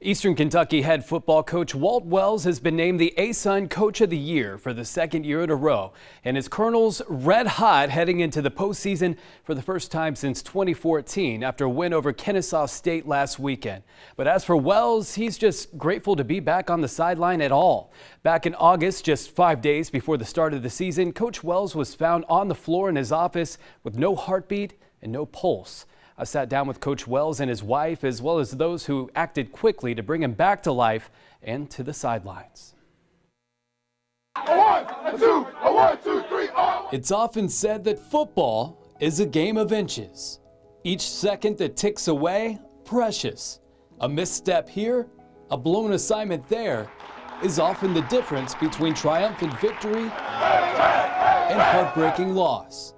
Eastern Kentucky head football coach Walt Wells has been named the ASUN Coach of the Year for the second year in a row, and his Colonels red hot heading into the postseason for the first time since 2014 after a win over Kennesaw State last weekend. But as for Wells, he's just grateful to be back on the sideline at all. Back in August, just 5 days before the start of the season, Coach Wells was found on the floor in his office with no heartbeat and no pulse. I sat down with Coach Wells and his wife, as well as those who acted quickly to bring him back to life and to the sidelines. One, two, three, It's often said that football is a game of inches. Each second that ticks away, precious. A misstep here, a blown assignment there, is often the difference between triumphant victory and heartbreaking loss.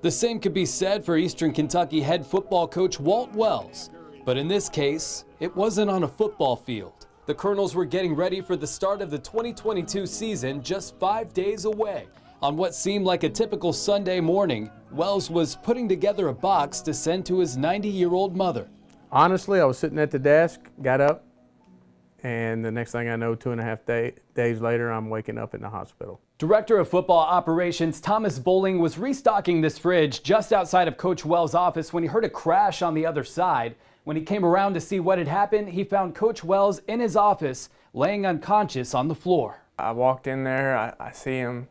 The same could be said for Eastern Kentucky head football coach Walt Wells, but in this case, it wasn't on a football field. The Colonels were getting ready for the start of the 2022 season just 5 days away. On what seemed like a typical Sunday morning, Wells was putting together a box to send to his 90-year-old mother. Honestly, I was sitting at the desk, got up, and the next thing I know, 2.5 days later, I'm waking up in the hospital. Director of Football Operations Thomas Bowling was restocking this fridge just outside of Coach Wells' office when he heard a crash on the other side. When he came around to see what had happened, he found Coach Wells in his office, laying unconscious on the floor. I walked in there, I see him,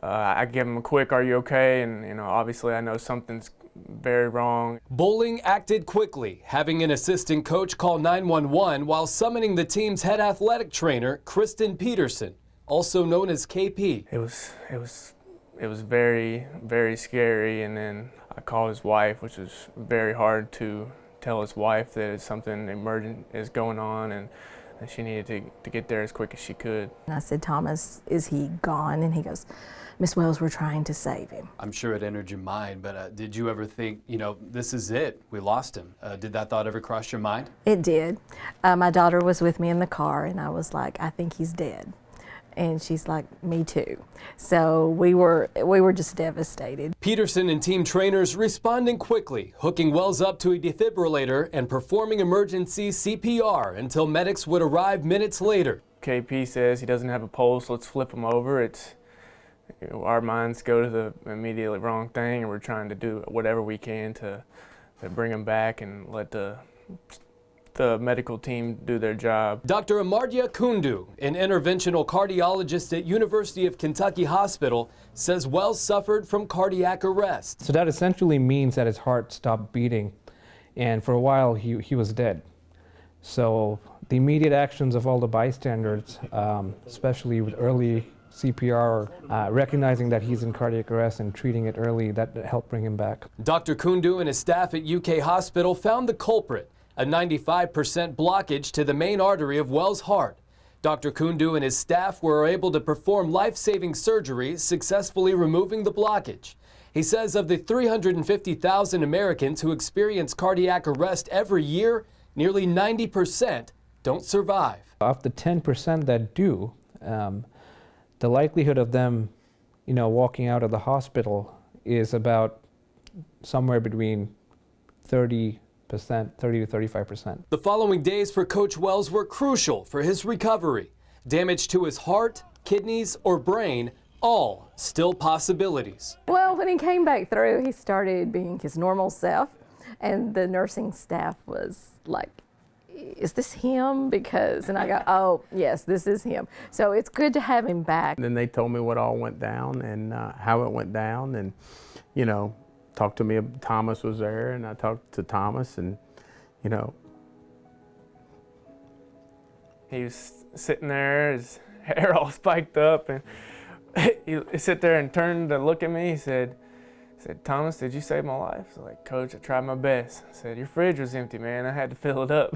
I give him a quick, "Are you okay?" And obviously I know something's very wrong. Bowling acted quickly, having an assistant coach call 911 while summoning the team's head athletic trainer, Kristen Peterson, also known as KP. It was very, very scary, and then I called his wife, which was very hard to tell his wife that something emergent is going on and that she needed to get there as quick as she could. And I said, "Thomas, is he gone?" And he goes, "Miss Wells, we're trying to save him." I'm sure it entered your mind, but did you ever think, this is it, we lost him? Did that thought ever cross your mind? It did. My daughter was with me in the car, and I was like, "I think he's dead." And she's like, "Me too." So we were just devastated. Peterson and team trainers responding quickly, hooking Wells up to a defibrillator and performing emergency CPR until medics would arrive minutes later. KP says he doesn't have a pulse, let's flip him over. Our minds go to the immediately wrong thing, and we're trying to do whatever we can to bring him back and let the medical team do their job. Dr. Amartya Kundu, an interventional cardiologist at University of Kentucky Hospital, says Wells suffered from cardiac arrest. So that essentially means that his heart stopped beating, and for a while he was dead. So the immediate actions of all the bystanders, especially with early CPR, recognizing that he's in cardiac arrest and treating it early, that helped bring him back. Dr. Kundu and his staff at UK Hospital found the culprit, a 95% blockage to the main artery of Wells' heart. Dr. Kundu and his staff were able to perform life-saving surgery, successfully removing the blockage. He says of the 350,000 Americans who experience cardiac arrest every year, nearly 90% don't survive. Of the 10% that do, the likelihood of them, walking out of the hospital is about somewhere between 30 to 35%. The following days for Coach Wells were crucial for his recovery. Damage to his heart, kidneys, or brain, all still possibilities. Well, when he came back through, he started being his normal self, and the nursing staff was like, "Is this him?" And I go, "Oh, yes, this is him." So it's good to have him back. And then they told me what all went down and how it went down, and talked to me. Thomas was there, and I talked to Thomas, and he was sitting there, his hair all spiked up, and he sit there and turned to look at me. He said, "Thomas, did you save my life?" I was like, "Coach, I tried my best." I said, "Your fridge was empty, man. I had to fill it up."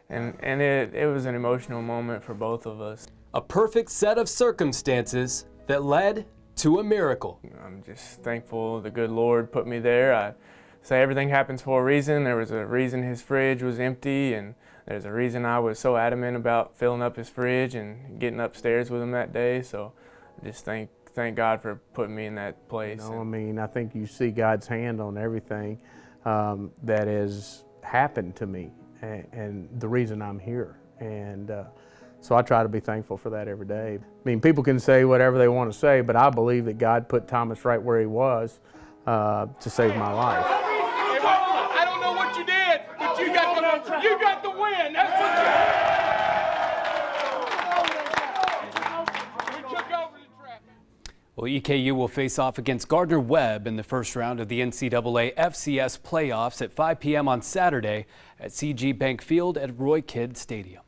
and it was an emotional moment for both of us. A perfect set of circumstances that led to a miracle. I'm just thankful the good Lord put me there. I say everything happens for a reason. There was a reason his fridge was empty, and there's a reason I was so adamant about filling up his fridge and getting upstairs with him that day. So I just thank God for putting me in that place. I think you see God's hand on everything that has happened to me. and the reason I'm here. And so I try to be thankful for that every day. I mean, people can say whatever they want to say, but I believe that God put Thomas right where he was to save my life. I don't know what you did, but you got the win. That's what we took over the track. Well, EKU will face off against Gardner-Webb in the first round of the NCAA FCS playoffs at 5 p.m. on Saturday at CG Bank Field at Roy Kidd Stadium.